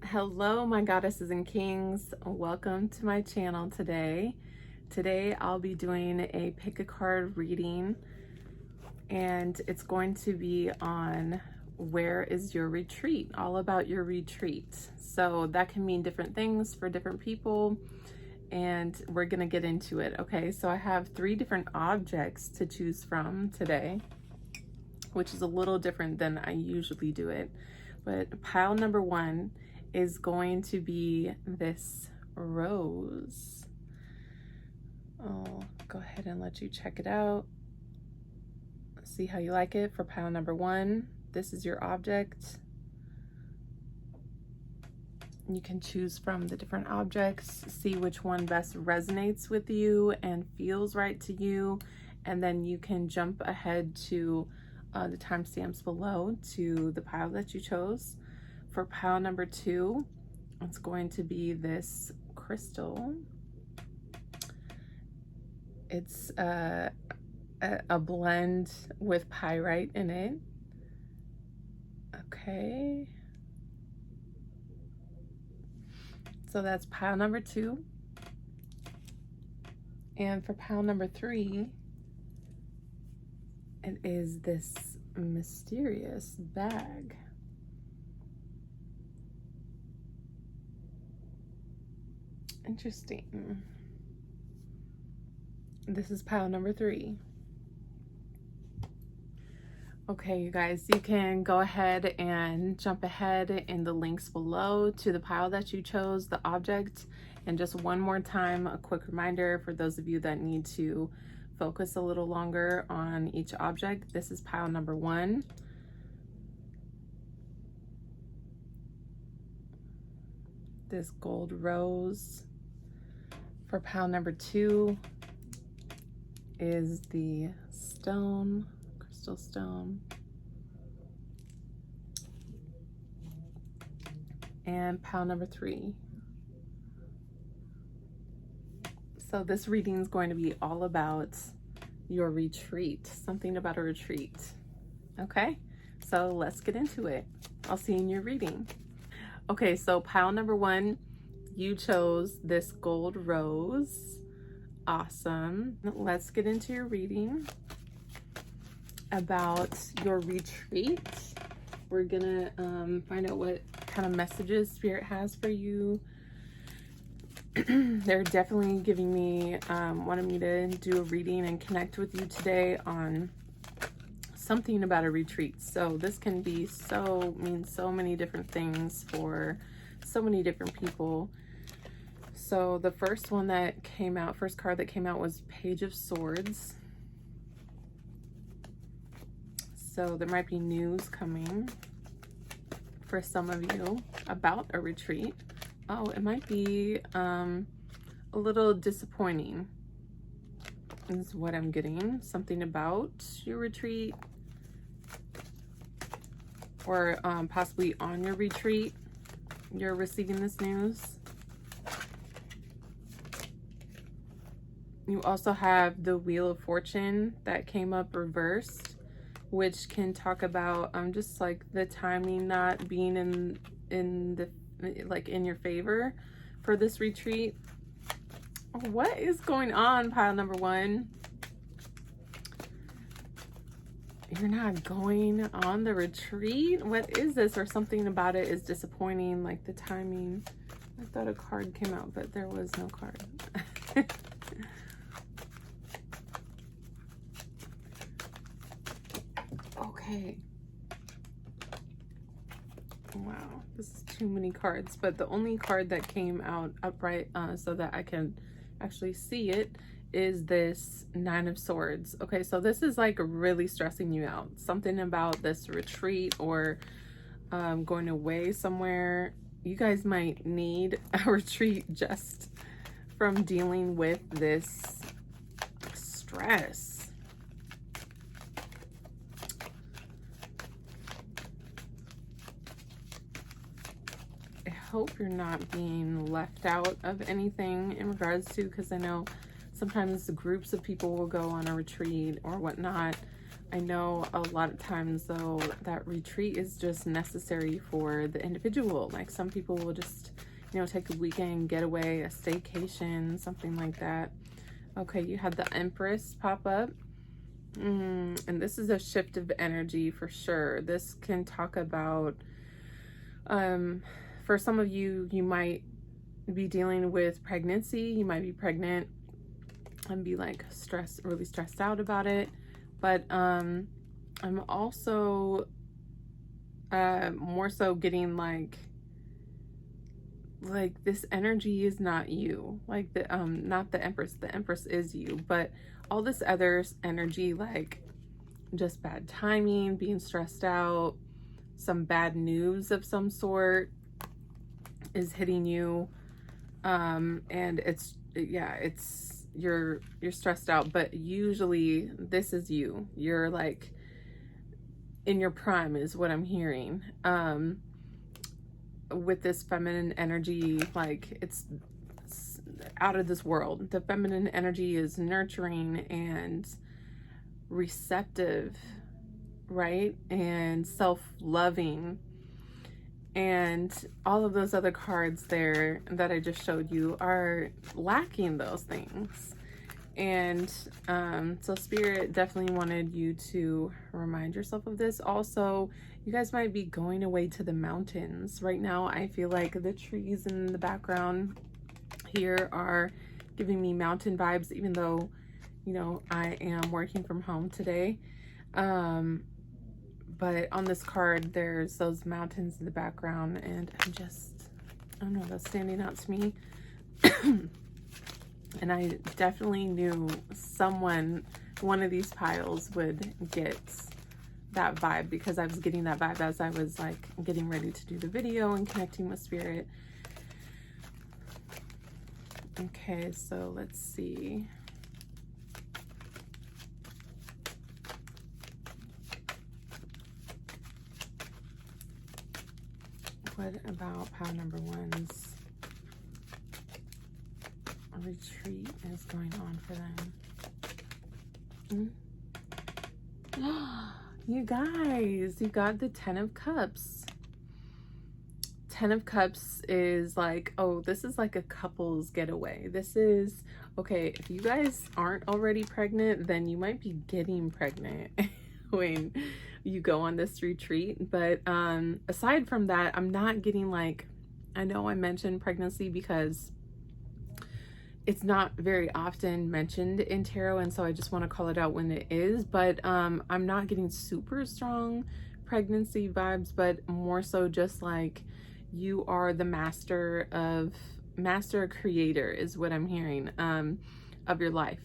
Hello, my goddesses and kings. Welcome to my channel today. Today I'll be doing a pick a card reading, and it's going to be on where is your retreat, all about your retreat. So that can mean different things for different people, and we're gonna get into it. Okay, so I have 3 different objects to choose from today, which is a little different than I usually do it. But pile number 1 is going to be this rose. I'll go ahead and let you check it out. See how you like it for pile number 1. This is your object. You can choose from the different objects, see which one best resonates with you and feels right to you, and then you can jump ahead to the timestamps below to the pile that you chose. For pile number 2, it's going to be this crystal. It's a blend with pyrite in it. Okay. So that's pile number 2. And for pile number 3, it is this mysterious bag. Interesting. This is pile number 3. Okay, you guys, you can go ahead and jump ahead in the links below to the pile that you chose, the object. And just one more time, a quick reminder for those of you that need to focus a little longer on each object. This is pile number 1. This gold rose. For pile number 2 is the stone, crystal stone. And pile number 3. So this reading is going to be all about your retreat, something about a retreat. Okay, so let's get into it. I'll see you in your reading. Okay, so pile number 1, you chose this gold rose. Awesome. Let's get into your reading about your retreat. We're gonna find out what kind of messages Spirit has for you. They're definitely giving me, wanted me to do a reading and connect with you today on something about a retreat. So this can be mean so many different things for so many different people. So the first card that came out was Page of Swords. So there might be news coming for some of you about a retreat. Oh, it might be a little disappointing is what I'm getting. Something about your retreat, or possibly on your retreat, you're receiving this news. You also have the Wheel of Fortune that came up reversed, which can talk about just like the timing not being in your favor for this retreat. What is going on, pile number 1? You're not going on the retreat? What is this? Or something about it is disappointing, like the timing. I thought a card came out, but there was no card. Okay. Wow, this is too many cards, but the only card that came out upright so that I can actually see it is this 9 of Swords. Okay, so this is like really stressing you out. Something about this retreat or going away somewhere. You guys might need a retreat just from dealing with this stress. Hope you're not being left out of anything in regards to, because I know sometimes groups of people will go on a retreat or whatnot, I know a lot of times though that retreat is just necessary for the individual. Like some people will just, you know, take a weekend getaway, a staycation, something like that. Okay, you had the Empress pop up. And this is a shift of energy for sure. This can talk about, for some of you, you might be dealing with pregnancy. You might be pregnant and be like really stressed out about it. But I'm also more so getting like this energy is not you. Like the not the Empress. The Empress is you, but all this other energy, like just bad timing, being stressed out, some bad news of some sort is hitting you. And it's you're stressed out, but usually this is you. You're like in your prime is what I'm hearing. With this feminine energy, like it's out of this world. The feminine energy is nurturing and receptive, right? And self-loving. And all of those other cards there that I just showed you are lacking those things. And so Spirit definitely wanted you to remind yourself of this. Also, you guys might be going away to the mountains. Right now, I feel like the trees in the background here are giving me mountain vibes, even though, you know, I am working from home today. But on this card, there's those mountains in the background, and I don't know, that's standing out to me. And I definitely knew one of these piles would get that vibe, because I was getting that vibe as I was like getting ready to do the video and connecting with Spirit. Okay, so let's see. What about pile number one's retreat is going on for them? You guys, you got the 10 of Cups. 10 of Cups is like, oh, this is like a couple's getaway. This is, okay, if you guys aren't already pregnant, then you might be getting pregnant when you go on this retreat. But aside from that, I'm not getting like, I know I mentioned pregnancy because it's not very often mentioned in tarot, and so I just want to call it out when it is. But I'm not getting super strong pregnancy vibes, but more so just like you are the master creator is what I'm hearing of your life.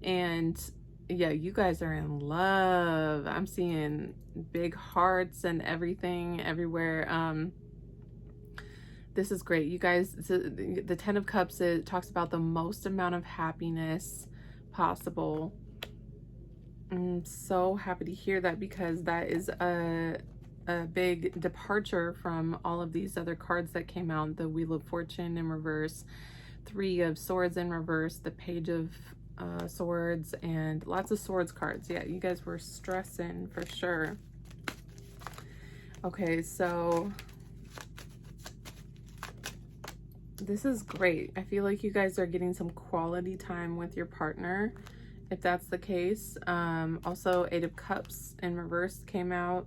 And yeah, you guys are in love. I'm seeing big hearts and everything everywhere. This is great, you guys. The 10 of Cups, it talks about the most amount of happiness possible. I'm so happy to hear that, because that is a big departure from all of these other cards that came out. The Wheel of Fortune in reverse, 3 of Swords in reverse, the Page of Swords, and lots of Swords cards. Yeah, you guys were stressing for sure. Okay, so this is great. I feel like you guys are getting some quality time with your partner, if that's the case. Also, 8 of Cups in reverse came out,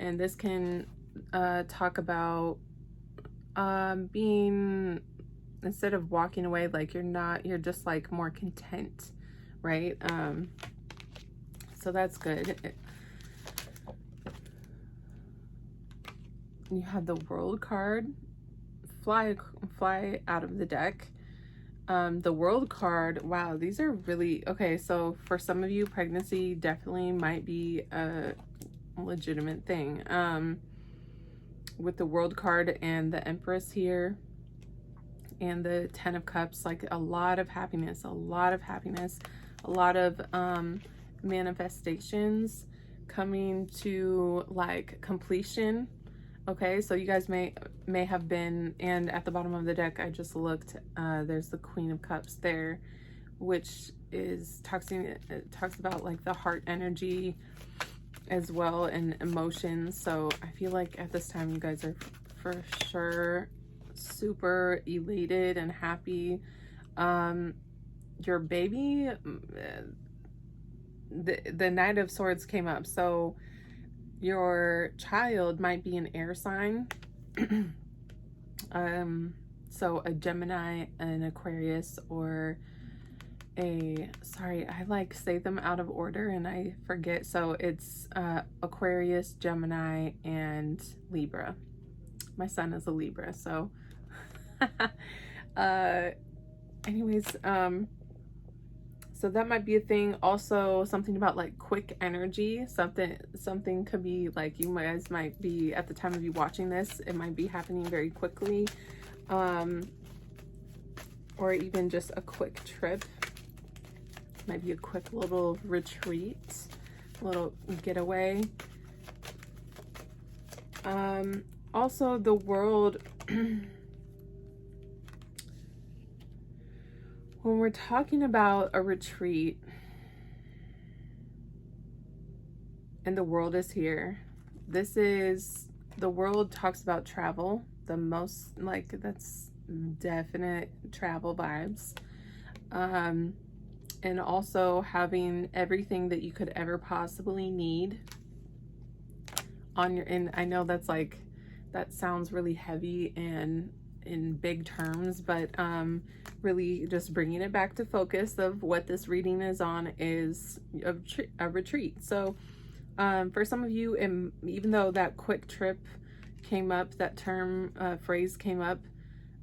and this can talk about being, instead of walking away, like you're just like more content, right? So that's good. You have the World card fly out of the deck. The World card, wow, these are really okay. So for some of you, pregnancy definitely might be a legitimate thing. With the World card and the Empress here and the 10 of Cups, like a lot of happiness, a lot of manifestations coming to like completion. Okay, so you guys may have been, and at the bottom of the deck I just looked, there's the Queen of Cups there, which talks about like the heart energy as well and emotions. So I feel like at this time you guys are for sure super elated and happy. Your baby, the Knight of Swords came up, so your child might be an air sign. So a Gemini, an Aquarius, or sorry, I like say them out of order and I forget. So it's Aquarius, Gemini, and Libra. My son is a Libra, so anyways, so that might be a thing. Also something about like quick energy. Something could be like, you guys might be, at the time of you watching this, it might be happening very quickly. Or even just a quick trip. Might be a quick little retreat, little getaway. Also the world, when we're talking about a retreat and the world is here, the world talks about travel, the most, like, that's definite travel vibes. And also having everything that you could ever possibly need on your, and I know that's like, that sounds really heavy and in big terms, but really just bringing it back to focus of what this reading is on is a retreat. So for some of you, and even though that quick trip came up, that term, phrase came up,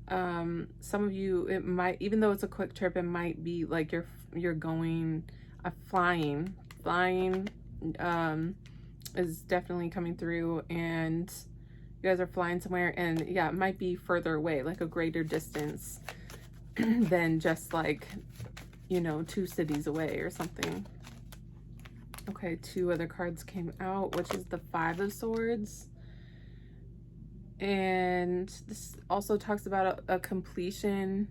some of you, it might, even though it's a quick trip, it might be like you're going flying is definitely coming through, and you guys are flying somewhere, and yeah, it might be further away, like a greater distance than just like, you know, 2 cities away or something. Okay, 2 other cards came out, which is the 5 of Swords. And this also talks about a completion.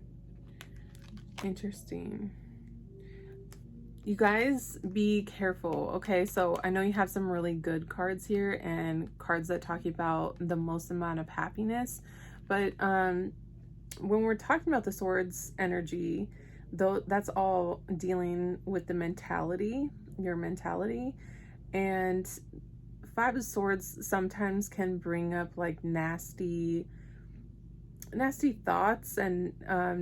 Interesting. You guys be careful, okay? So I know you have some really good cards here and cards that talk about the most amount of happiness, but when we're talking about the Swords energy, though, that's all dealing with the mentality, your mentality. And 5 of Swords sometimes can bring up like nasty thoughts and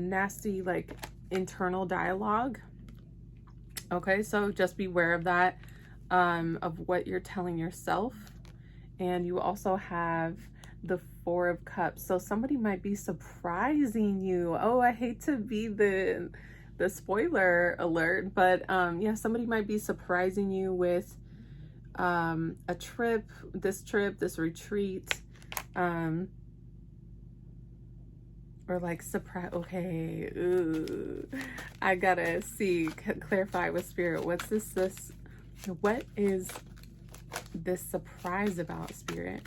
nasty like internal dialogue. Okay, so just beware of that, of what you're telling yourself. And you also have the 4 of Cups, so somebody might be surprising you. Oh, I hate to be the spoiler alert, but yeah, somebody might be surprising you with a trip, this retreat, or like surprise. Okay, ooh, I gotta clarify with Spirit. What is this surprise about, Spirit?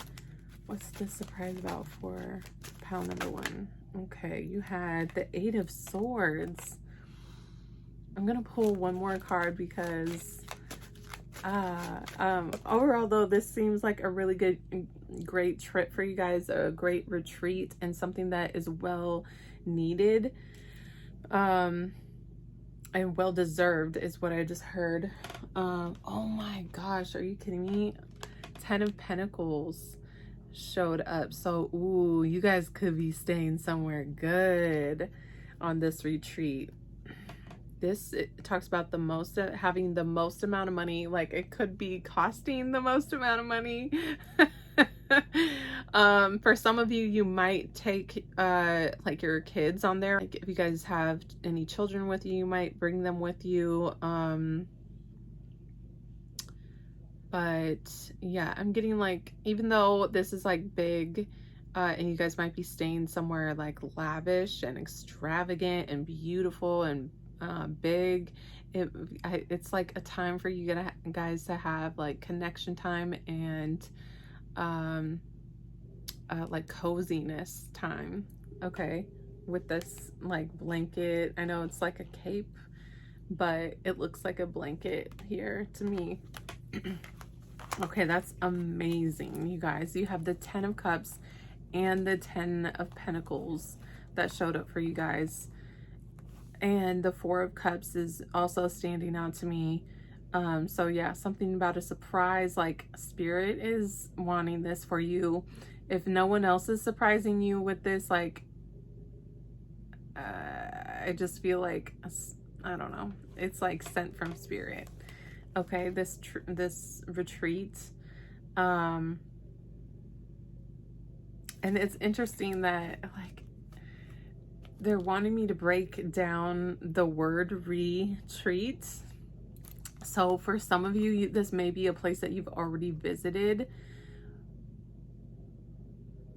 What's this surprise about for pile number 1? Okay, you had the 8 of Swords. I'm gonna pull one more card because overall though, this seems like a really great trip for you guys, a great retreat, and something that is well needed and well deserved is what I just heard. Oh my gosh, are you kidding me? 10 of Pentacles showed up. So ooh, you guys could be staying somewhere good on this retreat. It talks about having the most amount of money, like it could be costing the most amount of money. For some of you, you might take like your kids on there. Like if you guys have any children with you, you might bring them with you. But yeah, I'm getting like, even though this is like big, and you guys might be staying somewhere like lavish and extravagant and beautiful and big, it's like a time for you guys to have like connection time and like coziness time. Okay, with this like blanket, I know it's like a cape, but it looks like a blanket here to me. Okay, that's amazing, you guys. You have the 10 of Cups and the 10 of Pentacles that showed up for you guys. And the 4 of Cups is also standing out to me. So yeah, something about a surprise, like Spirit is wanting this for you. If no one else is surprising you with this, like, I just feel like, I don't know, it's like sent from Spirit. Okay, this retreat. And it's interesting that, like, they're wanting me to break down the word retreat. So for some of you, this may be a place that you've already visited,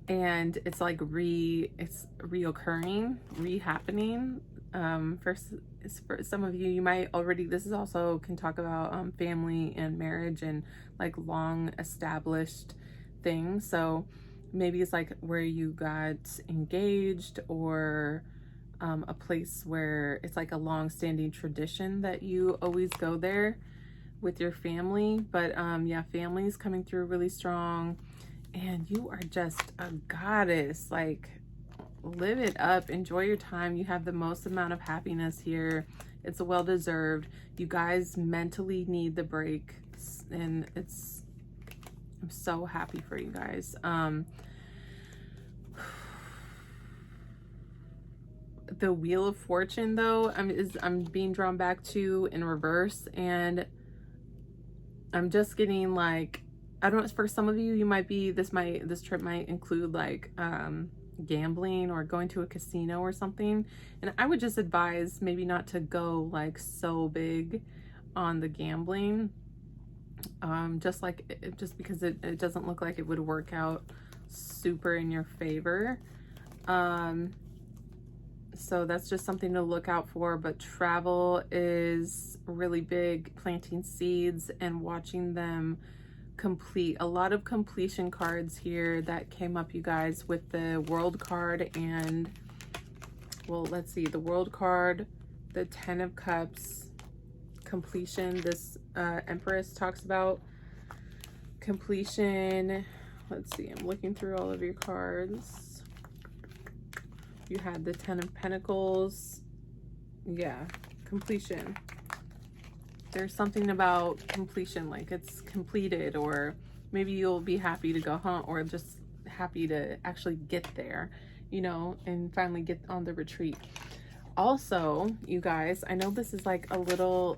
and it's like it's reoccurring, re-happening. For some of you, you might already, this is also can talk about family and marriage and like long established things. So maybe it's like where you got engaged, or a place where it's like a long-standing tradition that you always go there with your family. But yeah, family is coming through really strong, and you are just a goddess. Like, live it up, enjoy your time. You have the most amount of happiness here. It's well deserved. You guys mentally need the break, and I'm so happy for you guys. The Wheel of Fortune, though, I'm being drawn back to in reverse, and I'm just getting like, I don't know, for some of you, you might be, this trip might include like gambling or going to a casino or something. And I would just advise maybe not to go like so big on the gambling, just because it doesn't look like it would work out super in your favor. So that's just something to look out for. But travel is really big, planting seeds and watching them complete. A lot of completion cards here that came up, you guys, with the World card and, well, let's see, the World card, the 10 of Cups, completion. This Empress talks about completion. Let's see, I'm looking through all of your cards. You had the 10 of Pentacles. Yeah, completion. There's something about completion, like it's completed, or maybe you'll be happy to go home, or just happy to actually get there, you know, and finally get on the retreat. Also, you guys, I know this is like a little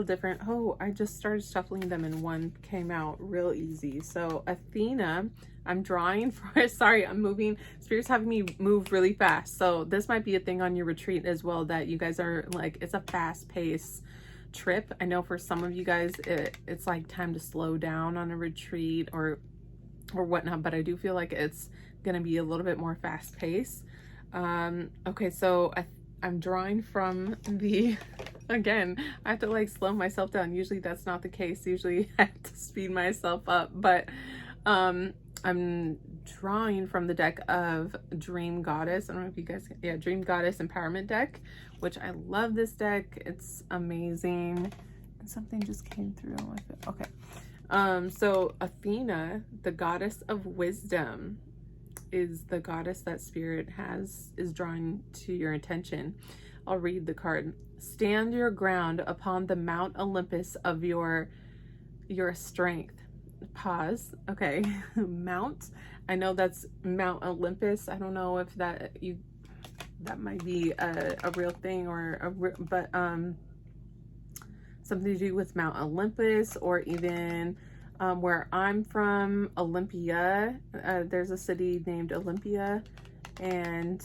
different. Oh, I just started shuffling them and one came out real easy. So Athena, I'm drawing for, sorry, I'm moving. Spirit's having me move really fast. So this might be a thing on your retreat as well, that you guys are like, it's a fast pace trip. I know for some of you guys, it's like time to slow down on a retreat or whatnot, but I do feel like it's going to be a little bit more fast paced. Okay, so I'm drawing from the, again, I have to like slow myself down. Usually that's not the case. Usually I have to speed myself up, but I'm drawing from the deck of Dream Goddess. I don't know if you guys, yeah, Dream Goddess Empowerment deck, which I love this deck. It's amazing. And something just came through with it. Okay. So Athena, the goddess of wisdom, is the goddess that Spirit is drawing to your attention. I'll read the card. Stand your ground upon the Mount Olympus of your strength. Pause. Okay. Mount. I know that's Mount Olympus. I don't know if that might be a real thing, but something to do with Mount Olympus, or even where I'm from, Olympia. There's a city named Olympia, and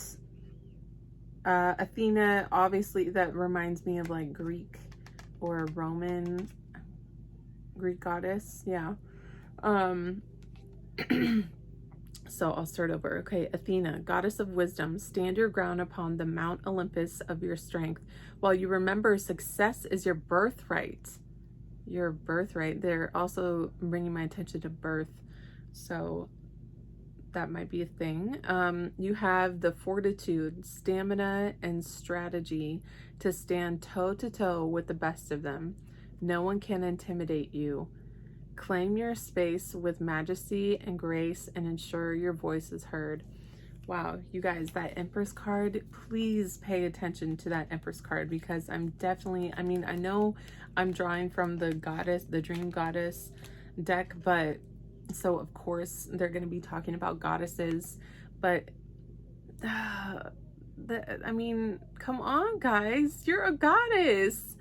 Athena, obviously that reminds me of like Greek or Roman, Greek goddess. Yeah. So I'll start over. Okay, Athena, goddess of wisdom, stand your ground upon the Mount Olympus of your strength, while you remember success is your birthright. Your birthright. They're also bringing my attention to birth. So that might be a thing. You have the fortitude, stamina, and strategy to stand toe-to-toe with the best of them. No one can intimidate you. Claim your space with majesty and grace and ensure your voice is heard. Wow, you guys, that Empress card, please pay attention to that Empress card, because I'm definitely, I mean, I know I'm drawing from the goddess, the dream goddess deck, but so of course they're going to be talking about goddesses, but I mean, come on guys, you're a goddess,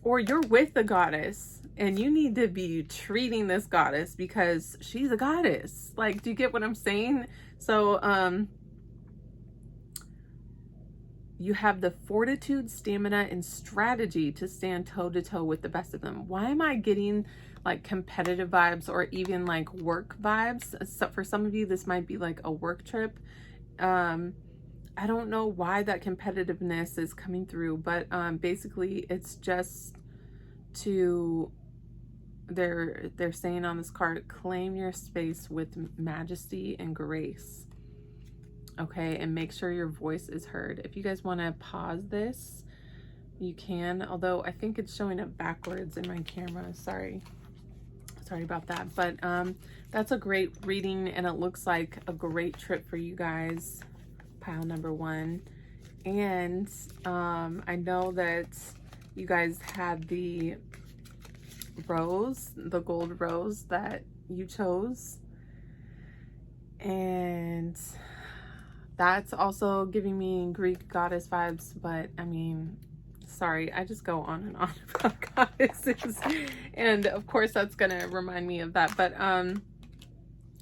or you're with a goddess, and you need to be treating this goddess because she's a goddess. Like, do you get what I'm saying? So you have the fortitude, stamina, and strategy to stand toe-to-toe with the best of them. Why am I getting like competitive vibes, or even like work vibes? So for some of you, this might be like a work trip. I don't know why that competitiveness is coming through, but basically it's just to, they're saying on this card, claim your space with majesty and grace. Okay, and make sure your voice is heard. If you guys want to pause this, you can, although I think it's showing up backwards in my camera. Sorry about that. But that's a great reading, and it looks like a great trip for you guys, pile number 1. And I know that you guys had the rose, the gold rose that you chose, and that's also giving me Greek goddess vibes. But I mean, sorry, I just go on and on about goddesses, and of course that's gonna remind me of that. But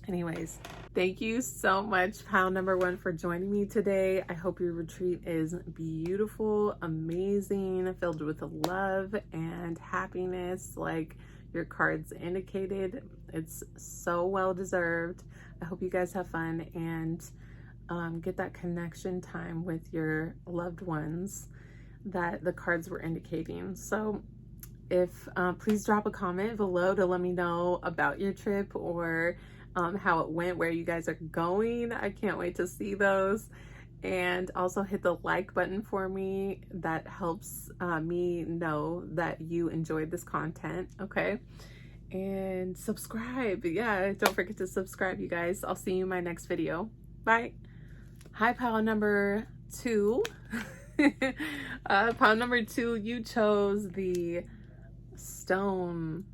anyways, thank you so much, pile number 1, for joining me today. I hope your retreat is beautiful, amazing, filled with love and happiness, like your cards indicated. It's so well deserved. I hope you guys have fun and get that connection time with your loved ones that the cards were indicating. So if please drop a comment below to let me know about your trip, or how it went, where you guys are going. I can't wait to see those. And also hit the like button for me. That helps me know that you enjoyed this content. Okay, and subscribe. Yeah, don't forget to subscribe, you guys. I'll see you in my next video. Bye. Hi, pile number 2. Pile number 2, you chose the stone,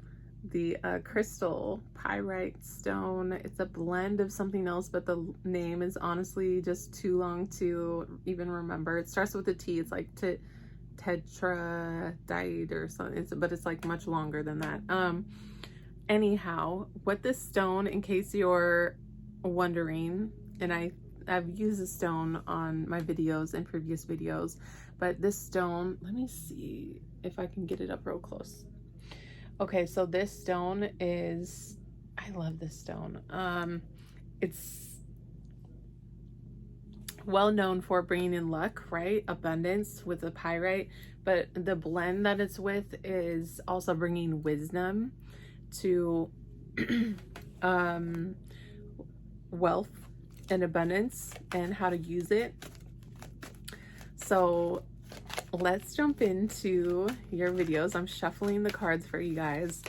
the crystal pyrite stone. It's a blend of something else, but the name is honestly just too long to even remember. It starts with a T. It's like tetradiite or something, but it's like much longer than that. Anyhow, what this stone, in case you're wondering, and I've used this stone on my videos and previous videos, but this stone, let me see if I can get it up real close. Okay, so this stone is, I love this stone. It's well known for bringing in luck, right? Abundance with the pyrite, but the blend that it's with is also bringing wisdom to wealth and abundance, and how to use it. So let's jump into your videos. I'm shuffling the cards for you guys,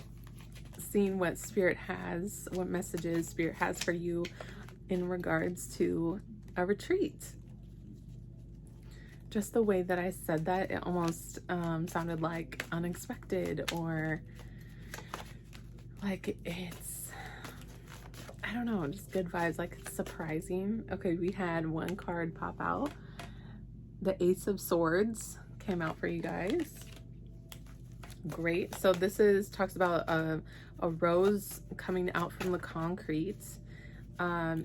seeing what Spirit has, what messages Spirit has for you in regards to a retreat. Just the way that I said that, it almost sounded like unexpected, or like it's, I don't know, just good vibes, like it's surprising. Okay, we had one card pop out. The Ace of Swords came out for you guys. Great. So this talks about a rose coming out from the concrete,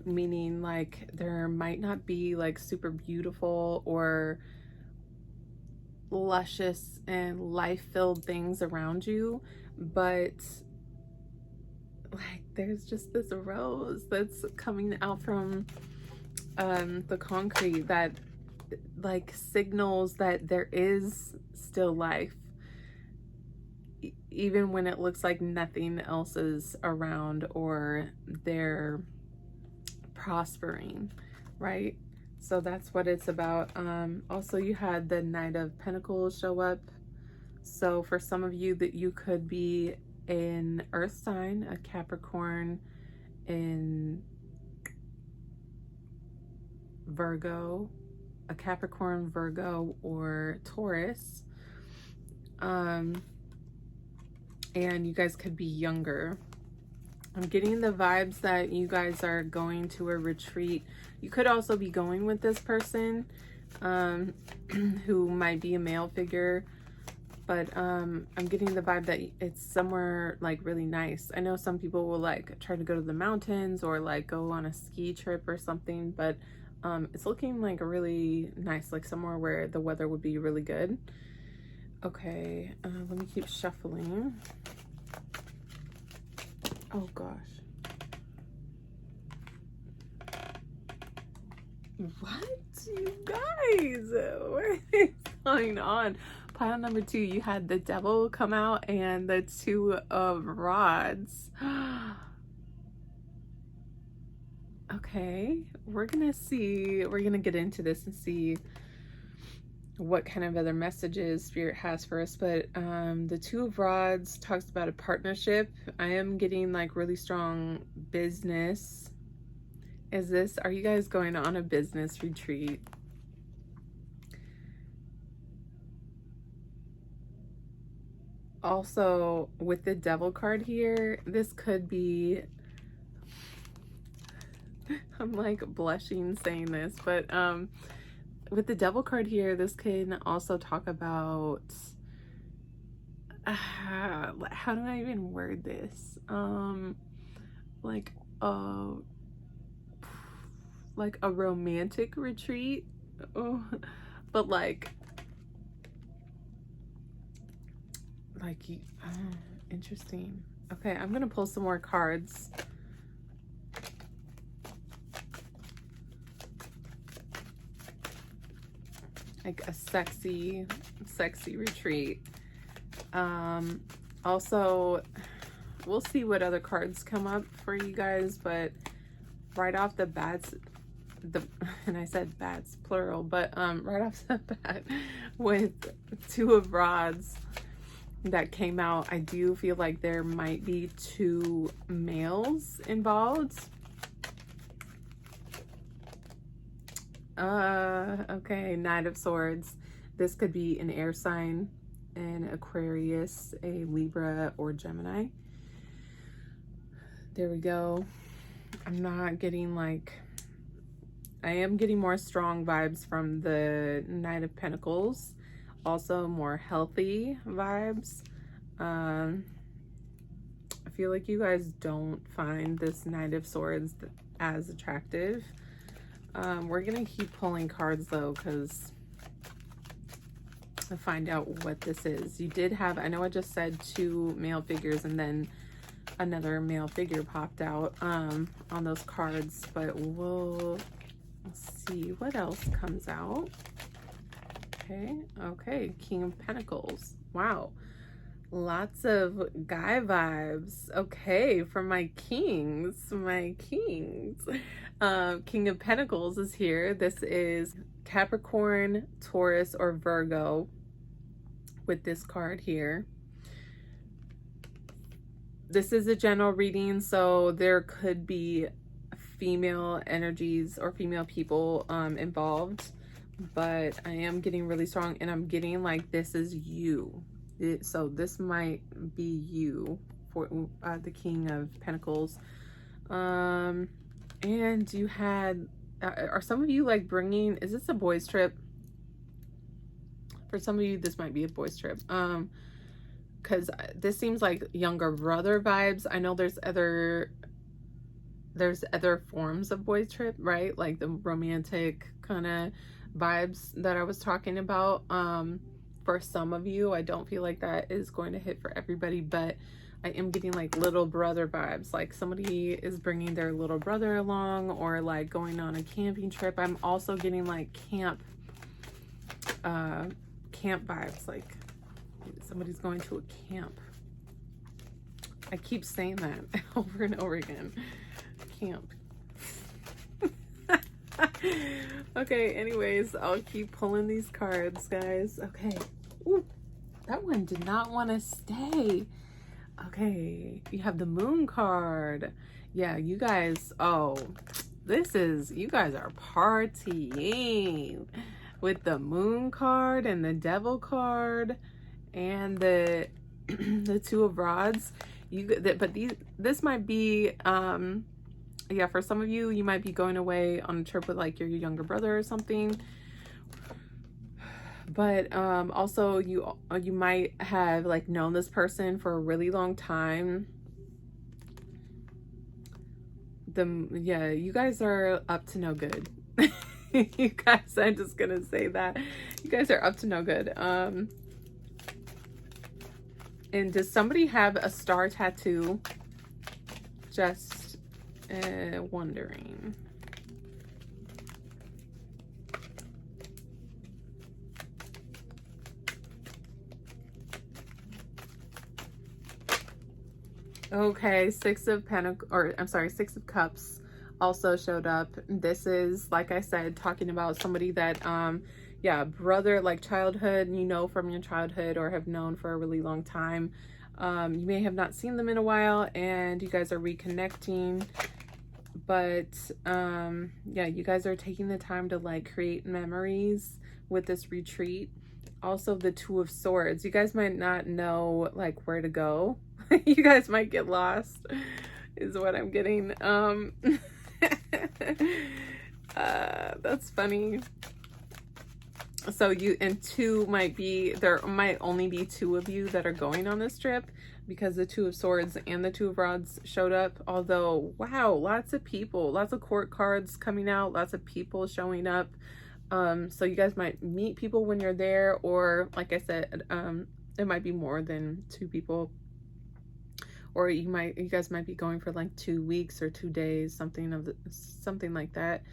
meaning like there might not be like super beautiful or luscious and life-filled things around you, but like there's just this rose that's coming out from the concrete that like signals that there is still life, even when it looks like nothing else is around, or there prospering, right? So that's what it's about. Also, you had the Knight of Pentacles show up. So for some of you, that you could be an earth sign, a Capricorn, in Virgo, a Capricorn, Virgo, or Taurus. And you guys could be younger. I'm getting the vibes that you guys are going to a retreat. You could also be going with this person who might be a male figure, but I'm getting the vibe that it's somewhere like really nice. I know some people will like try to go to the mountains or like go on a ski trip or something, but it's looking like really nice, like somewhere where the weather would be really good. Okay, let me keep shuffling. Oh gosh. What? You guys, what is going on? Pile number 2, you had the Devil come out and the 2 of Rods. Okay, we're gonna get into this and see what kind of other messages Spirit has for us. But the 2 of Rods talks about a partnership. I am getting like really strong business. Are you guys going on a business retreat? Also, with the Devil card here, this could be, I'm like blushing saying this, but with the Devil card here, this can also talk about, how do I even word this? Like a romantic retreat. Oh, but like interesting. Okay, I'm gonna pull some more cards. Like a sexy retreat. Also, we'll see what other cards come up for you guys, but right off the bat, and I said bats plural, but right off the bat with 2 of Rods that came out, I do feel like there might be 2 males involved. Okay, Knight of Swords. This could be an air sign, an Aquarius, a Libra, or Gemini. There we go. I'm not getting like, I am getting more strong vibes from the Knight of Pentacles. Also more healthy vibes. I feel like you guys don't find this Knight of Swords as attractive. We're gonna keep pulling cards though, because to find out what this is. You did have, I know I just said 2 male figures and then another male figure popped out on those cards, but we'll see what else comes out. Okay, King of Pentacles. Wow, lots of guy vibes. Okay, for my kings. King of Pentacles is here. This is Capricorn, Taurus, or Virgo with this card here. This is a general reading, so there could be female energies or female people involved, but I am getting really strong, and I'm getting like this is you. So this might be you for the King of Pentacles. And you had, are some of you like bringing, is this a boys trip? For some of you, this might be a boys trip. Because this seems like younger brother vibes. I know there's other forms of boys trip, right? Like the romantic kind of vibes that I was talking about. For some of you, I don't feel like that is going to hit for everybody, but I am getting like little brother vibes. Like somebody is bringing their little brother along, or like going on a camping trip. I'm also getting like camp vibes, like somebody's going to a camp. I keep saying that over and over again. Camp. Okay, anyways, I'll keep pulling these cards, guys. Okay. Ooh, that one did not want to stay. Okay, you have the moon card. Yeah, you guys, oh, you guys are partying with the moon card and the devil card and the the two of rods. This might be, yeah, for some of you, you might be going away on a trip with like your younger brother or something. But also you might have like known this person for a really long time. Yeah, you guys are up to no good. You guys, I'm just gonna say that you guys are up to no good. And does somebody have a star tattoo? Just wondering. Okay, Six of Cups also showed up. This is, like I said, talking about somebody that, yeah, brother, like childhood, you know, from your childhood or have known for a really long time. You may have not seen them in a while and you guys are reconnecting. But, yeah, you guys are taking the time to like create memories with this retreat. Also, the Two of Swords. You guys might not know like where to go. You guys might get lost is what I'm getting. That's funny. So there might only be two of you that are going on this trip because the Two of Swords and the Two of Rods showed up. Although, wow, lots of people, lots of court cards coming out, lots of people showing up. So you guys might meet people when you're there, or like I said, it might be more than two people. Or you guys might be going for like 2 weeks or 2 days, something like that.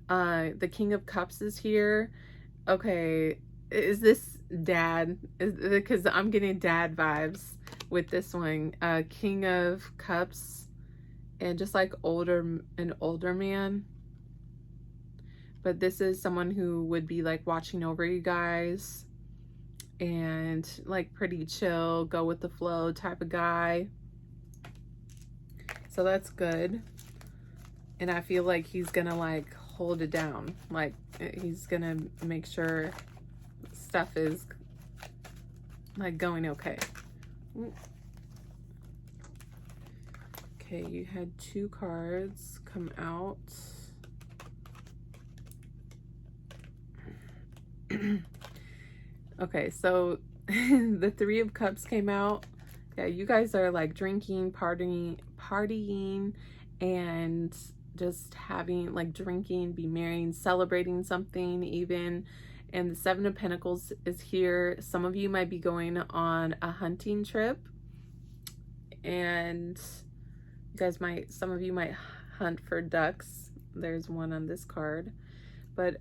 The King of Cups is here. Okay, is this dad? Because I'm getting dad vibes with this one. King of Cups, and just like an older man. But this is someone who would be like watching over you guys and like pretty chill, go with the flow type of guy. So that's good. And I feel like he's gonna like hold it down. Like he's gonna make sure stuff is like going okay. Okay, you had 2 cards come out. Okay, so the Three of Cups came out. Yeah, you guys are like drinking, partying, and just having like drinking, be marrying, celebrating something even. And the Seven of Pentacles is here. Some of you might be going on a hunting trip, and some of you might hunt for ducks. There's one on this card. But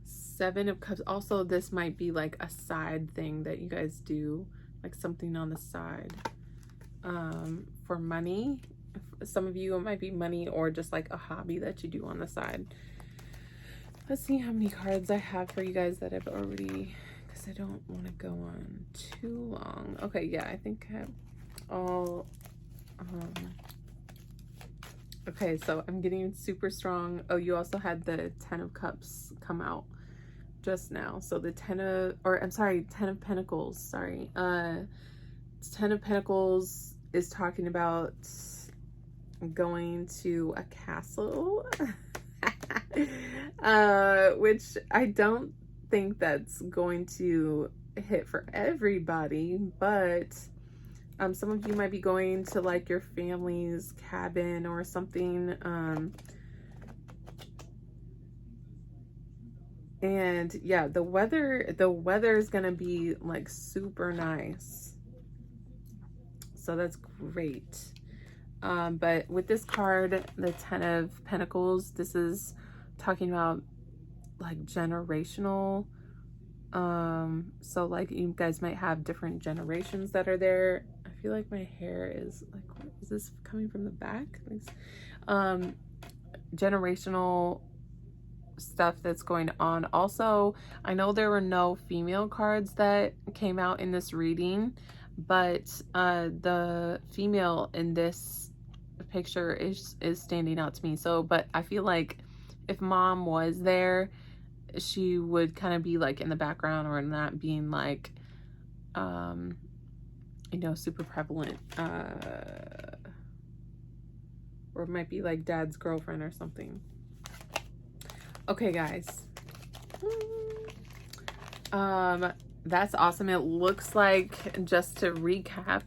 Seven of Cups, also this might be like a side thing that you guys do, like something on the side for money. Some of you, it might be money or just like a hobby that you do on the side. Let's see how many cards I have for you guys that I've already, because I don't want to go on too long. Okay, yeah, I think I have all, okay, so I'm getting super strong. Oh, you also had the Ten of Cups come out just now. So the Ten of Pentacles, sorry. Ten of Pentacles is talking about going to a castle, which I don't think that's going to hit for everybody, but some of you might be going to like your family's cabin or something. And yeah, the weather is gonna be like super nice, so that's great. But with this card, the Ten of Pentacles, this is talking about like generational. So like you guys might have different generations that are there. I feel like my hair is like, is this coming from the back? generational stuff that's going on. Also, I know there were no female cards that came out in this reading, but the female in this picture is standing out to me. So, but I feel like if mom was there, she would kind of be like in the background, or not being like you know, super prevalent, or it might be like dad's girlfriend or something. Okay, guys. That's awesome. It looks like, just to recap,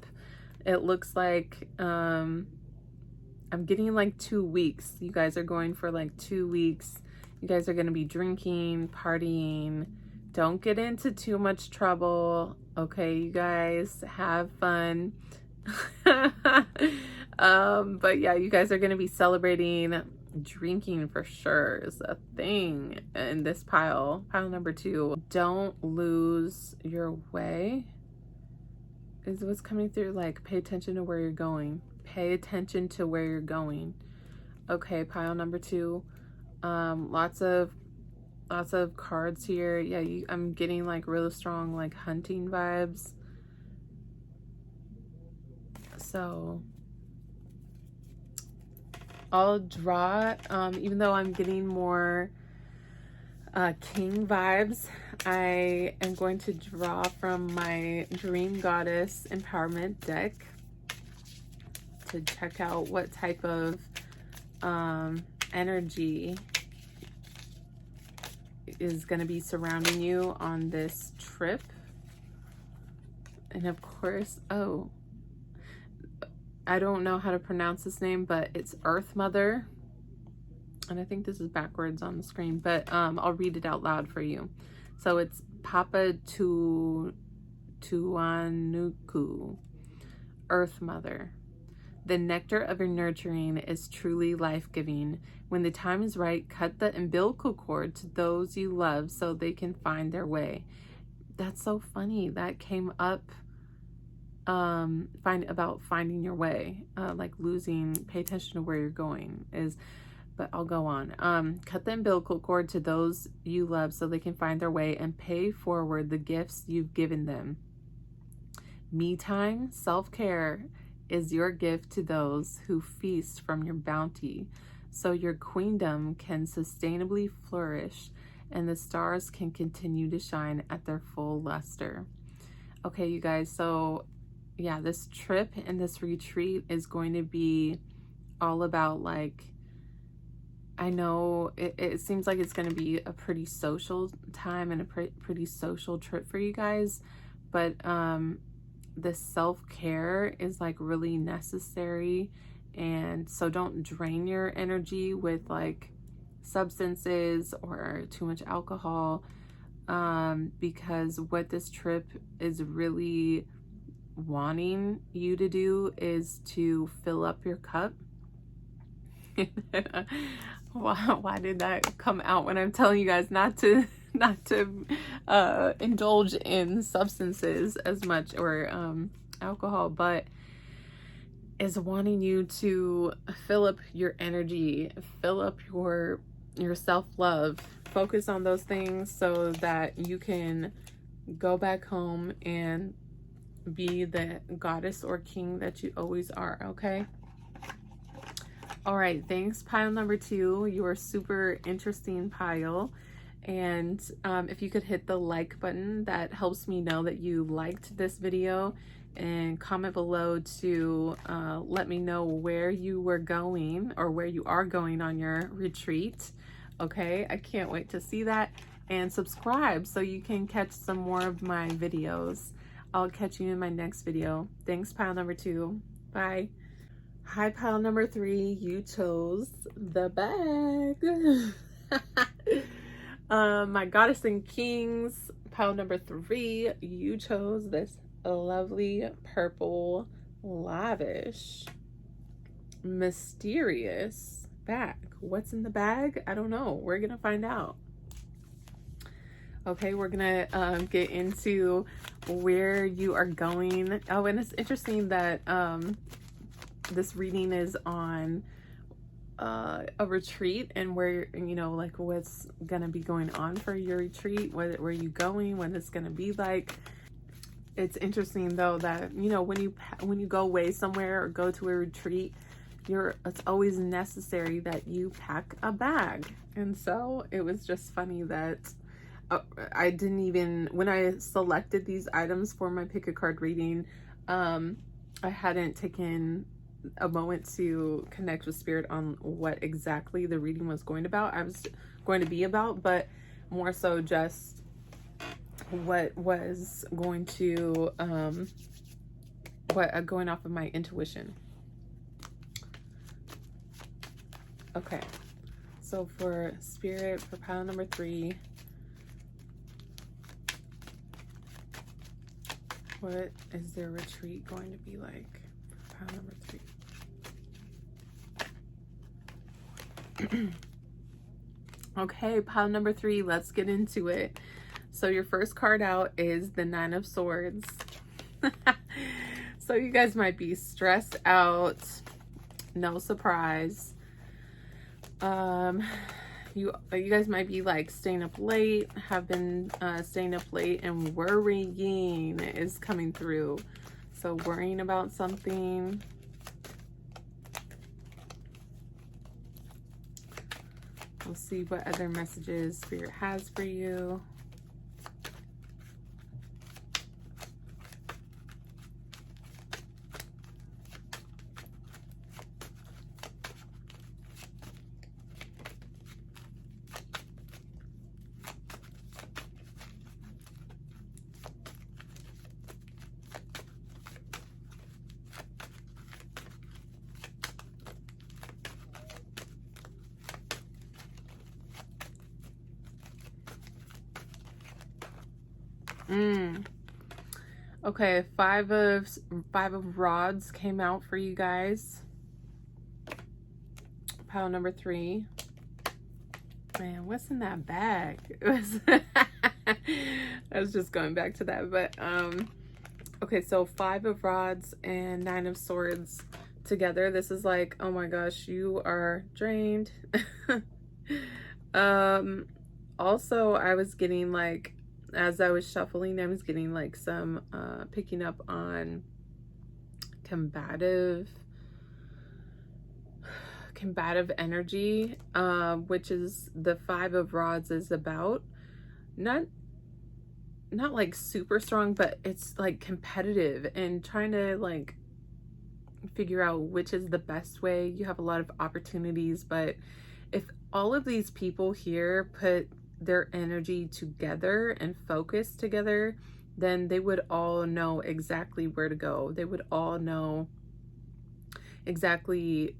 it looks like I'm getting like 2 weeks. You guys are going for like 2 weeks. You guys are going to be drinking, partying. Don't get into too much trouble. Okay, you guys, have fun. But yeah, you guys are going to be celebrating. Drinking for sure is a thing in this pile. Pile number 2. Don't lose your way is what's coming through. Like, pay attention to where you're going. Pay attention to where you're going. Okay, pile number 2. Lots of cards here. Yeah, I'm getting like really strong like hunting vibes. So I'll draw, even though I'm getting more king vibes, I am going to draw from my Dream Goddess Empowerment deck to check out what type of energy is going to be surrounding you on this trip. And of course, oh, I don't know how to pronounce this name, but it's Earth Mother. And I think this is backwards on the screen, but I'll read it out loud for you. So it's Papa Tuanuku, Earth Mother. The nectar of your nurturing is truly life-giving. When the time is right, cut the umbilical cord to those you love so they can find their way. That's so funny. That came up about finding your way, like losing, pay attention to where you're going is, but I'll go on. Cut the umbilical cord to those you love so they can find their way, and pay forward the gifts you've given them. Me time, self-care is your gift to those who feast from your bounty, so your queendom can sustainably flourish and the stars can continue to shine at their full luster. Okay, you guys, so yeah, this trip and this retreat is going to be all about, like, I know it seems like it's going to be a pretty social time and a pretty social trip for you guys, but the self-care is like really necessary. And so don't drain your energy with like substances or too much alcohol, because what this trip is really wanting you to do is to fill up your cup. Why did that come out when I'm telling you guys not to indulge in substances as much, or alcohol, but is wanting you to fill up your energy, fill up your self-love, focus on those things so that you can go back home and be the goddess or king that you always are. Okay, all right, thanks pile number 2. You are super interesting pile, and if you could hit the like button, that helps me know that you liked this video, and comment below to let me know where you were going or where you are going on your retreat. Okay, I can't wait to see that, and subscribe so you can catch some more of my videos. I'll catch you in my next video. Thanks pile number 2. Bye. Hi pile number 3. You chose the bag. My goddess and kings, pile number 3. You chose this lovely purple, lavish, mysterious bag. What's in the bag? I don't know. We're gonna find out. Okay, we're gonna get into where you are going. Oh, and it's interesting that this reading is on a retreat and where, you know, like what's gonna be going on for your retreat, where are you going, what it's gonna be like. It's interesting though that, you know, when you go away somewhere or go to a retreat, it's always necessary that you pack a bag. And so it was just funny that I didn't even, when I selected these items for my pick a card reading, I hadn't taken a moment to connect with spirit on what exactly the reading was going to be about, but more so just what was going to going off of my intuition. Okay, so for spirit, for pile number 3, what is their retreat going to be like? Pile number 3. Okay, pile number 3, let's get into it. So your first card out is the 9 of Swords. So you guys might be stressed out, no surprise. You guys might be like staying up late, have been staying up late, and worrying is coming through. So worrying about something. We'll see what other messages spirit has for you. Okay, five of rods came out for you guys. Pile number 3. Man, what's in that bag? I was just going back to that, but okay, so 5 of rods and 9 of swords together. This is like, oh my gosh, you are drained. Also, I was getting like, as I was shuffling, I was getting like some picking up on combative energy, which is the 5 of rods is about. Not like super strong, but it's like competitive and trying to like figure out which is the best way. You have a lot of opportunities, but if all of these people here put their energy together and focus together, then they would all know exactly where to go. They would all know exactly,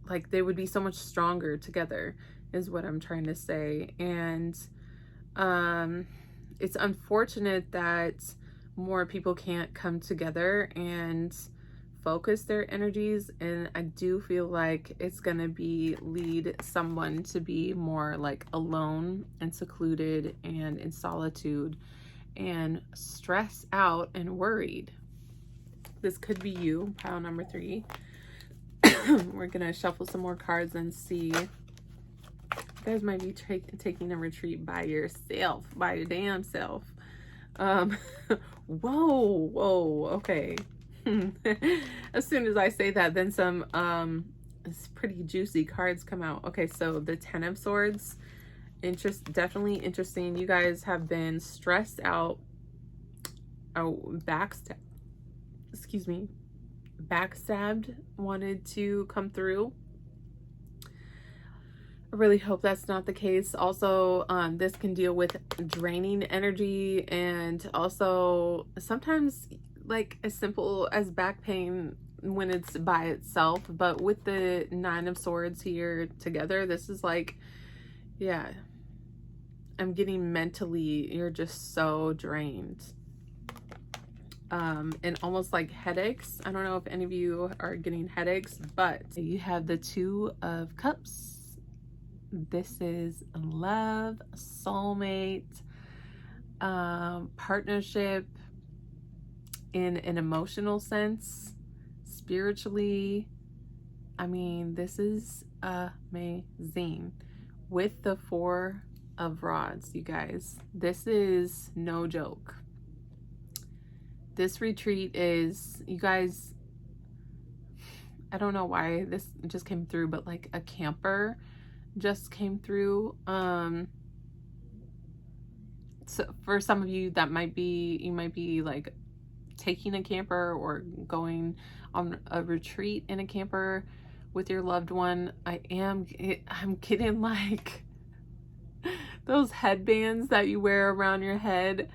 like they would be so much stronger together is what I'm trying to say. And it's unfortunate that more people can't come together and focus their energies, and I do feel like it's gonna lead someone to be more like alone and secluded and in solitude and stressed out and worried. This could be you, pile number 3. We're gonna shuffle some more cards and see. You guys might be taking a retreat by yourself, by your damn self. Whoa, okay. As soon as I say that, then some pretty juicy cards come out. Okay, so the 10 of swords, definitely interesting. You guys have been stressed out, backstabbed wanted to come through. I really hope that's not the case. Also, this can deal with draining energy, and also sometimes like as simple as back pain when it's by itself. But with the 9 of swords here together, this is like, yeah, I'm getting mentally, you're just so drained. And almost like headaches. I don't know if any of you are getting headaches, but you have the 2 of cups. This is love, soulmate, partnership in an emotional sense, spiritually, I mean, this is amazing. With the 4 of rods, you guys, this is no joke. This retreat is, you guys, I don't know why this just came through, but like a camper just came through. So for some of you, that might be, you might be like taking a camper or going on a retreat in a camper with your loved one. I'm getting like those headbands that you wear around your head,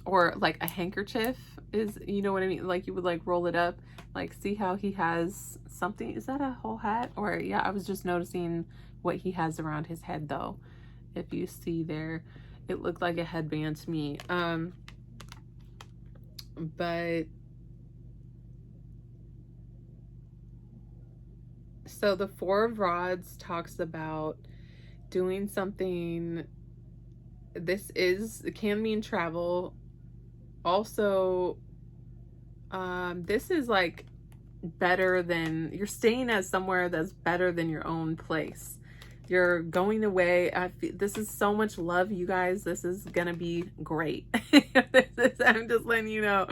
or like a handkerchief is, you know what I mean? Like you would like roll it up, like see how he has something, is that a whole hat? Or yeah, I was just noticing what he has around his head though. If you see there, it looked like a headband to me. But so the 4 of rods talks about doing something. This can mean travel. Also, this is like better than, you're staying at somewhere that's better than your own place. You're going away. This is so much love, you guys. This is gonna be great. I'm just letting you know.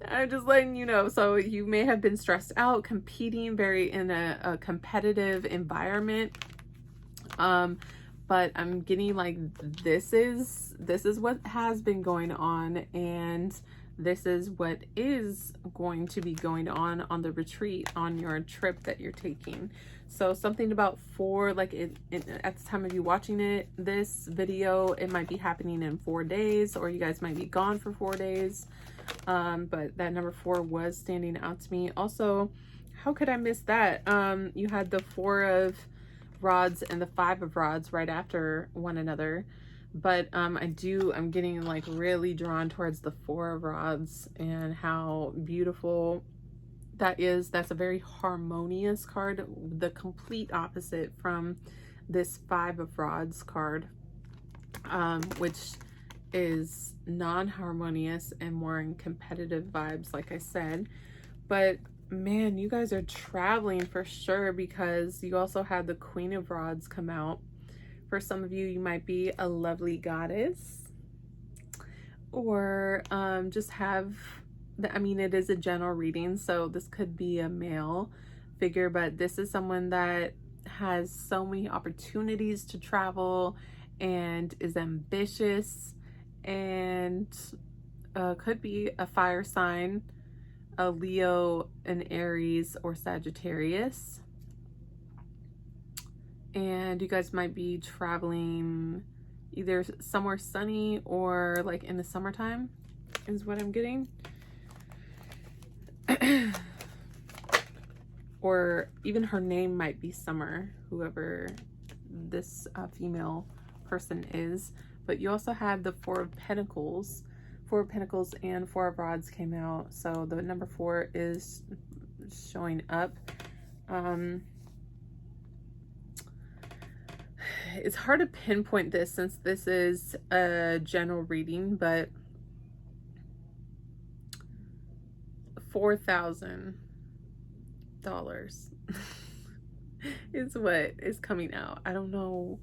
I'm just letting you know. So you may have been stressed out, competing very in a competitive environment. But I'm getting like, this is what has been going on, and this is what is going to be going on the retreat, on your trip that you're taking. So something about 4, like at the time of you watching this video, it might be happening in 4 days, or you guys might be gone for 4 days. But that number 4 was standing out to me. Also, how could I miss that? You had the 4 of rods and the 5 of rods right after one another. But I'm getting like really drawn towards the 4 of rods and how beautiful that is. That's a very harmonious card, the complete opposite from this 5 of rods card, which is non-harmonious and more in competitive vibes, like I said. But man, you guys are traveling for sure, because you also had the Queen of Rods come out. For some of you, you might be a lovely goddess, or just have, I mean, it is a general reading, so this could be a male figure, but this is someone that has so many opportunities to travel and is ambitious, and could be a fire sign, a Leo, an Aries, or Sagittarius. And you guys might be traveling either somewhere sunny or like in the summertime is what I'm getting. Or even her name might be Summer, whoever this female person is. But you also have the 4 of Pentacles. 4 of Pentacles and 4 of Rods came out. So the number 4 is showing up. It's hard to pinpoint this since this is a general reading, but $4,000 is what is coming out. I don't know.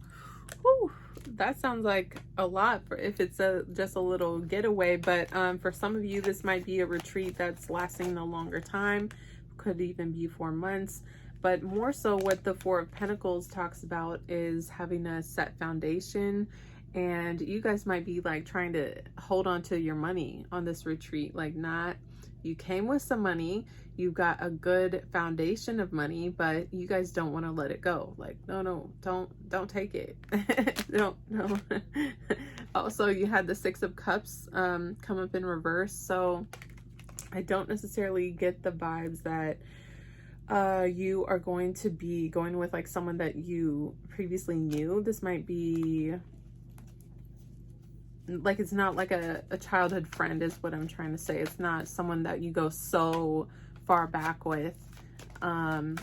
Whew, that sounds like a lot for if it's just a little getaway, but for some of you, this might be a retreat that's lasting a longer time. Could even be 4 months. But more so what the 4 of Pentacles talks about is having a set foundation, and you guys might be like trying to hold on to your money on this retreat. Like, not, you came with some money, you've got a good foundation of money, but you guys don't want to let it go. Like, no, don't take it. No. Also, you had the 6 of Cups come up in reverse, so I don't necessarily get the vibes that you are going to be going with like someone that you previously knew. This might be like, it's not like a childhood friend is what I'm trying to say. It's not someone that you go so far back with. But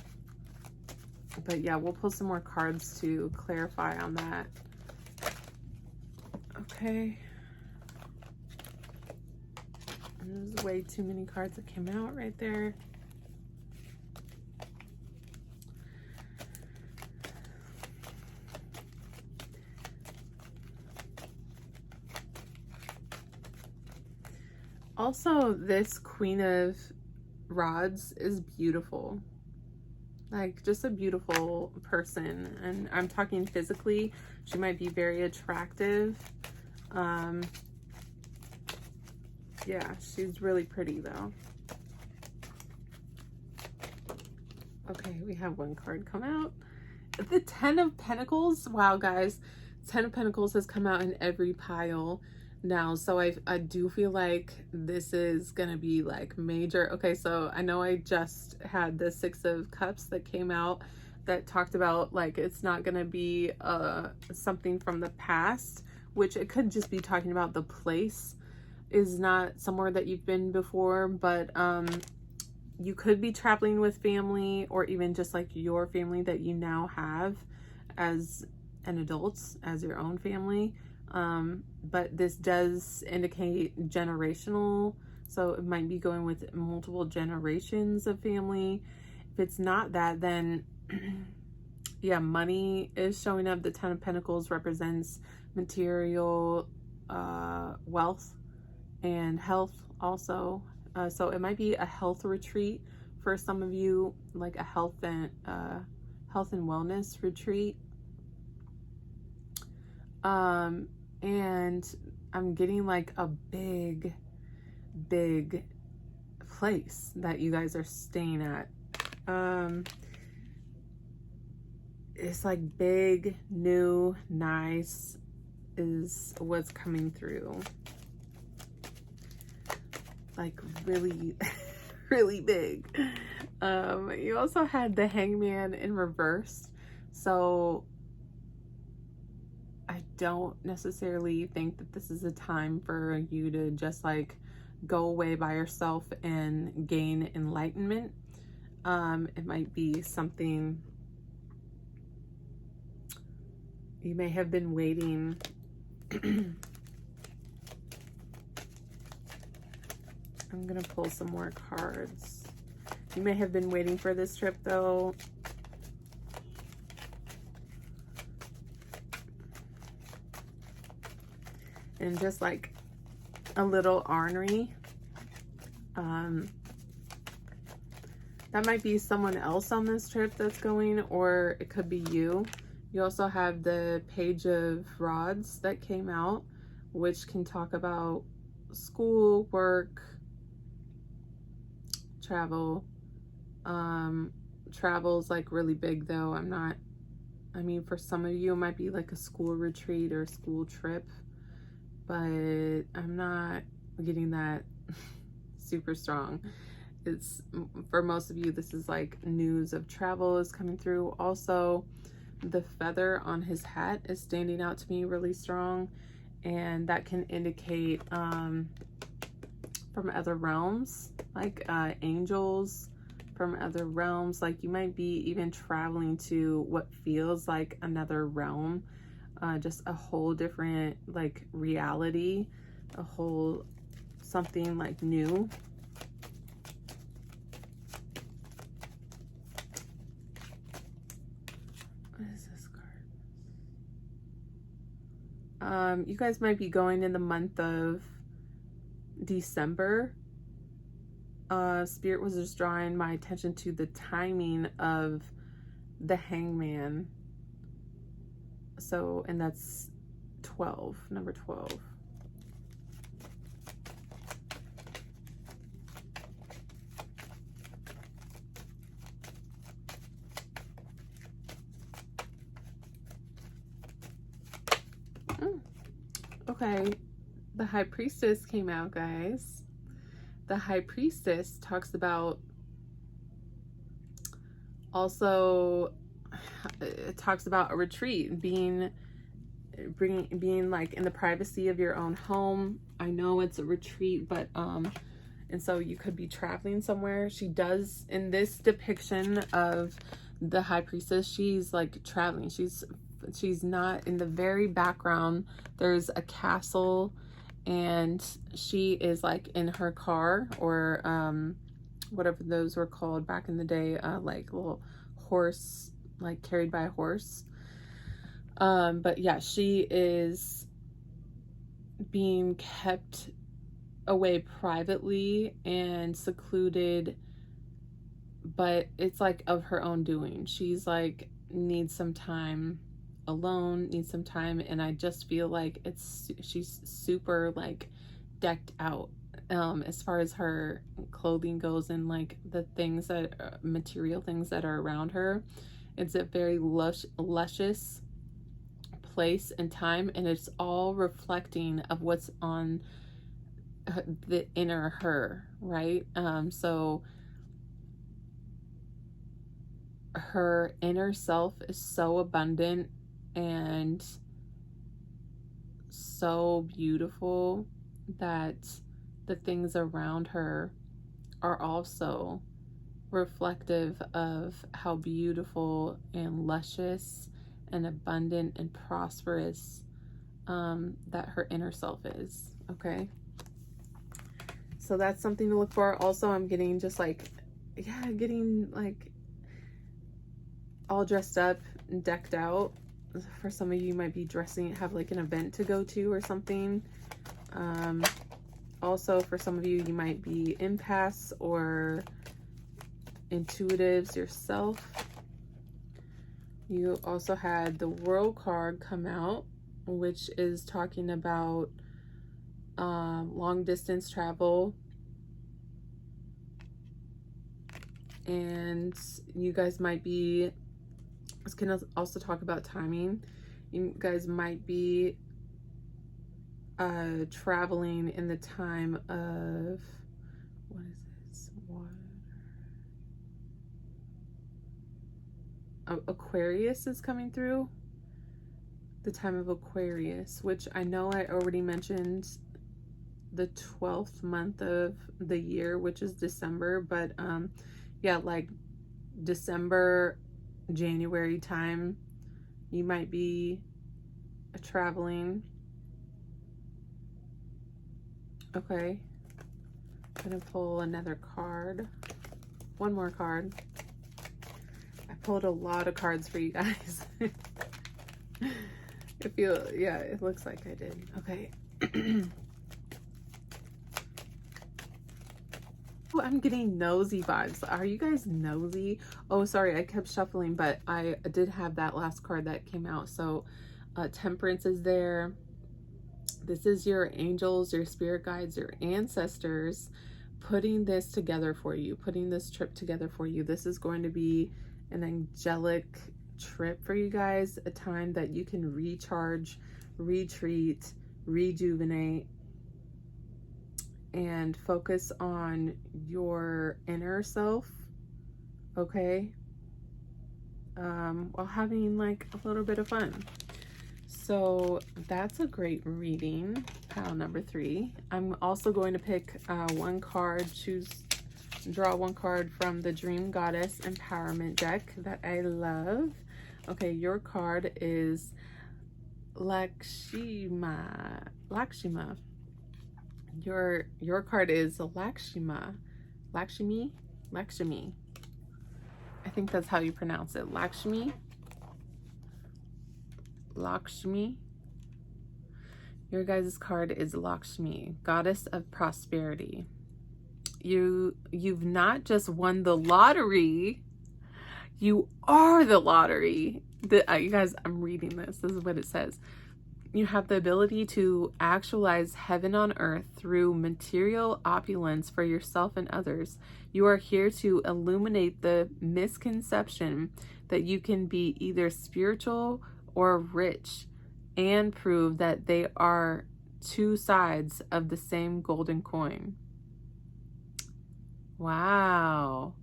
yeah, we'll pull some more cards to clarify on that. Okay. There's way too many cards that came out right there. Also, this Queen of Rods is beautiful. Like, just a beautiful person. And I'm talking physically. She might be very attractive. Yeah, she's really pretty though. Okay, we have one card come out. The Ten of Pentacles. Wow, guys. Ten of Pentacles has come out in every pile now. So I do feel like this is going to be like major. Okay, so I know I just had the Six of Cups that came out that talked about like it's not going to be something from the past, which it could just be talking about the place is not somewhere that you've been before, but you could be traveling with family or even just like your family that you now have as an adult, as your own family. But this does indicate generational, so it might be going with multiple generations of family. If it's not that, then yeah, money is showing up. The Ten of Pentacles represents material wealth and health also. So it might be a health retreat for some of you, like a health and wellness retreat. And I'm getting like a big place that you guys are staying at. It's like big, new, nice is what's coming through. Like really really big. You also had the Hangman in reverse, so I don't necessarily think that this is a time for you to just like go away by yourself and gain enlightenment. It might be something you may have been waiting I'm gonna pull some more cards. You may have been waiting for this trip though. And just like a little ornery. That might be someone else on this trip that's going, or it could be you. You also have the Page of Rods that came out, which can talk about school, work, travel. Travel's like really big though. I mean, for some of you, it might be like a school retreat or a school trip, but I'm not getting that super strong. It's for most of you, this is like news of travel is coming through. Also, the feather on his hat is standing out to me really strong, and that can indicate from other realms, like angels from other realms. Like you might be even traveling to what feels like another realm, just a whole different like reality, a whole something like new. What is this card? You guys might be going in the month of December. Spirit was just drawing my attention to the timing of the Hangman. So, and that's 12, number 12. Okay, the High Priestess came out, guys. The High Priestess talks about also, it talks about a retreat, being like in the privacy of your own home. I know it's a retreat, but and so you could be traveling somewhere. She does, in this depiction of the High Priestess, she's like traveling. She's not in the very background. There's a castle and she is like in her car, or whatever those were called back in the day, like little horse, like carried by a horse. But yeah, she is being kept away privately and secluded, but it's like of her own doing. She's like needs some time alone, needs some time, and I just feel like she's super like decked out as far as her clothing goes, and like the things that material things that are around her. It's a very luscious place and time, and it's all reflecting of what's on the inner her, right? So her inner self is so abundant and so beautiful that the things around her are also reflective of how beautiful and luscious and abundant and prosperous that her inner self is. Okay, so that's something to look for. Also, I'm getting just like, yeah, getting like all dressed up and decked out. For some of you, might be dressing, have like an event to go to or something. Also, for some of you, you might be empaths or intuitives yourself. You also had the World card come out, which is talking about long distance travel. And you guys might be, this can also talk about timing. You guys might be traveling in the time of, what is this? Aquarius is coming through. The time of Aquarius, which I know I already mentioned the 12th month of the year, which is December, but yeah, like December, January time, you might be traveling. Okay, I'm gonna pull another card, one more card. I pulled a lot of cards for you guys. Yeah, it looks like I did. Okay. Oh, I'm getting nosy vibes. Are you guys nosy? Oh, sorry, I kept shuffling, but I did have that last card that came out. So Temperance is there. This is your angels, your spirit guides, your ancestors putting this together for you, putting this trip together for you. This is going to be an angelic trip for you guys, a time that you can recharge, retreat, rejuvenate, and focus on your inner self, okay? While having like a little bit of fun. So that's a great reading, pile number 3. I'm also going to pick one card, draw one card from the Dream Goddess Empowerment deck that I love. Okay, your card is Lakshima. Your card is Lakshmi. I think that's how you pronounce it. Lakshmi. Your guys' card is Lakshmi, goddess of prosperity. You've not just won the lottery, you are the lottery. You guys, I'm reading this. This is what it says. You have the ability to actualize heaven on earth through material opulence for yourself and others. You are here to illuminate the misconception that you can be either spiritual or rich, and prove that they are two sides of the same golden coin. Wow.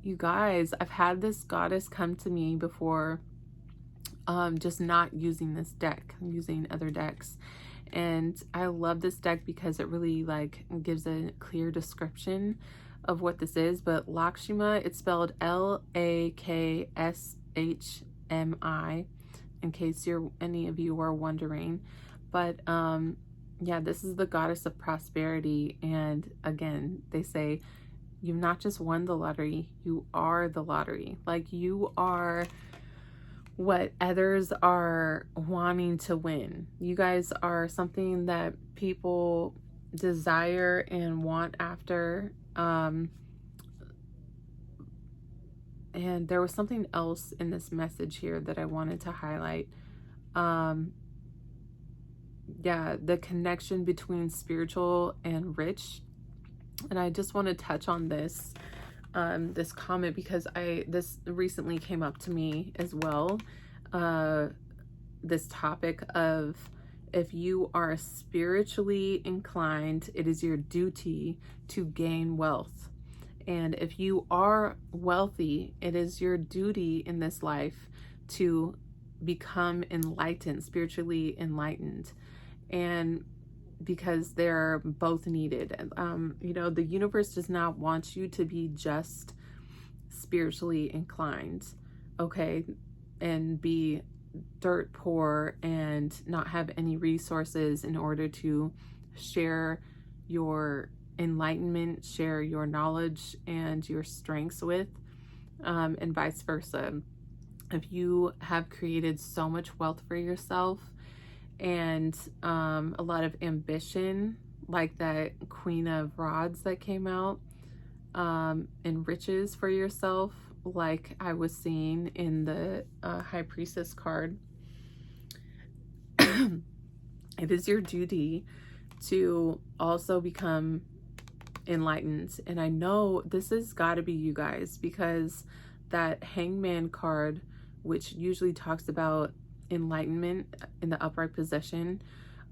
You guys, I've had this goddess come to me before, just not using this deck, using other decks. And I love this deck because it really like gives a clear description of what this is. But Lakshmi, it's spelled Lakshmi, in case any of you are wondering. But yeah, this is the goddess of prosperity. And again, they say you've not just won the lottery, you are the lottery. Like, you are what others are wanting to win. You guys are something that people desire and want after. And there was something else in this message here that I wanted to highlight. Yeah, the connection between spiritual and rich. And I just want to touch on this this comment, because this recently came up to me as well. This topic of, if you are spiritually inclined, it is your duty to gain wealth. And if you are wealthy, it is your duty in this life to become enlightened, spiritually enlightened. And because they're both needed. You know, the universe does not want you to be just spiritually inclined, okay, and be dirt poor and not have any resources in order to share your enlightenment, share your knowledge and your strengths with, and vice versa. If you have created so much wealth for yourself and a lot of ambition, like that Queen of Rods that came out, and riches for yourself, like I was seeing in the High Priestess card, it is your duty to also become enlightened. And I know this has got to be you guys, because that Hangman card, which usually talks about enlightenment in the upright position,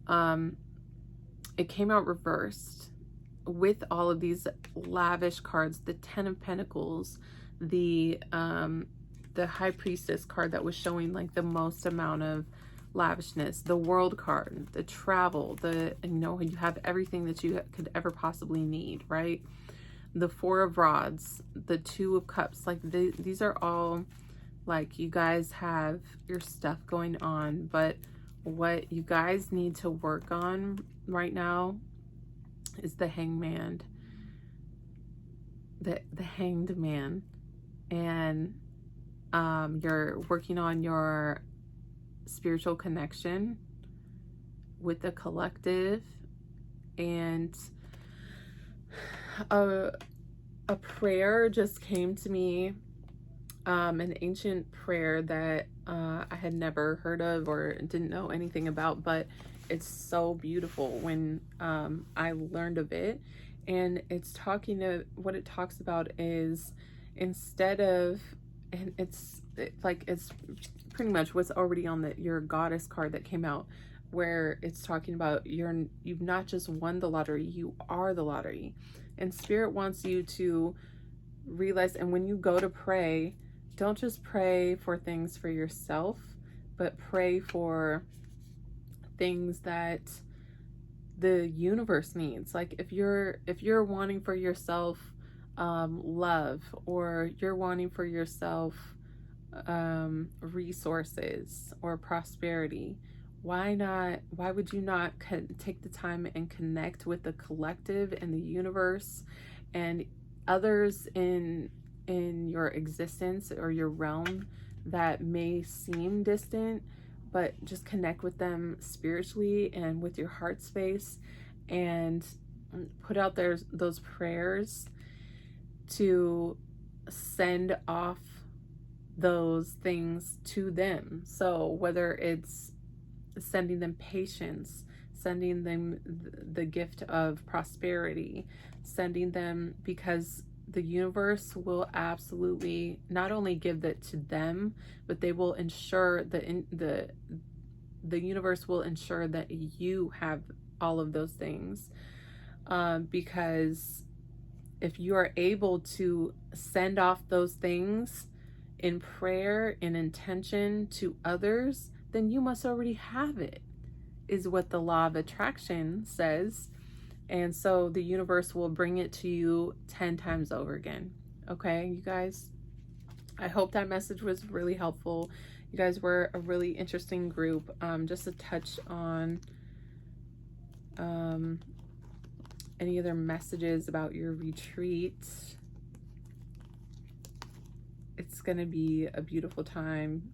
it came out reversed with all of these lavish cards, the Ten of Pentacles, the High Priestess card that was showing like the most amount of lavishness, the World card, the travel, you know, you have everything that you could ever possibly need, right? The Four of Rods, the Two of Cups, like these are all like, you guys have your stuff going on, but what you guys need to work on right now is the Hangman, the Hanged Man. And you're working on your spiritual connection with the collective, and a prayer just came to me, an ancient prayer that I had never heard of or didn't know anything about, but it's so beautiful when I learned of it. And it's what it talks about is, instead of, and it's pretty much what's already on your Goddess card that came out, where it's talking about you've not just won the lottery, you are the lottery. And Spirit wants you to realize, and when you go to pray, don't just pray for things for yourself, but pray for things that the universe needs. Like if you're wanting for yourself love, or you're wanting for yourself resources or prosperity, why would you not take the time and connect with the collective and the universe and others in your existence or your realm that may seem distant, but just connect with them spiritually and with your heart space, and put out those prayers to send off those things to them. So whether it's sending them patience, sending them the gift of prosperity, sending them, because the universe will absolutely not only give that to them, but they will ensure the universe will ensure that you have all of those things, because if you are able to send off those things in prayer, in intention to others, then you must already have it, is what the law of attraction says. And so the universe will bring it to you 10 times over again. Okay, you guys? I hope that message was really helpful. You guys were a really interesting group. Just to touch on any other messages about your retreat. It's going to be a beautiful time.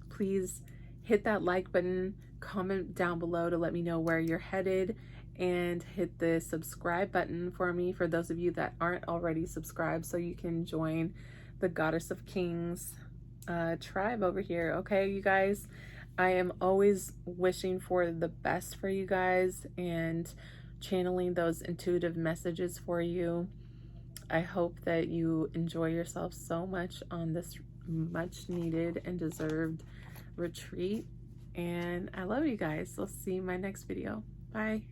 Please hit that like button, comment down below to let me know where you're headed, and hit the subscribe button for me for those of you that aren't already subscribed, so you can join the Goddess of Kings tribe over here. Okay, you guys, I am always wishing for the best for you guys and channeling those intuitive messages for you. I hope that you enjoy yourself so much on this much needed and deserved retreat. And I love you guys. So see you in my next video. Bye.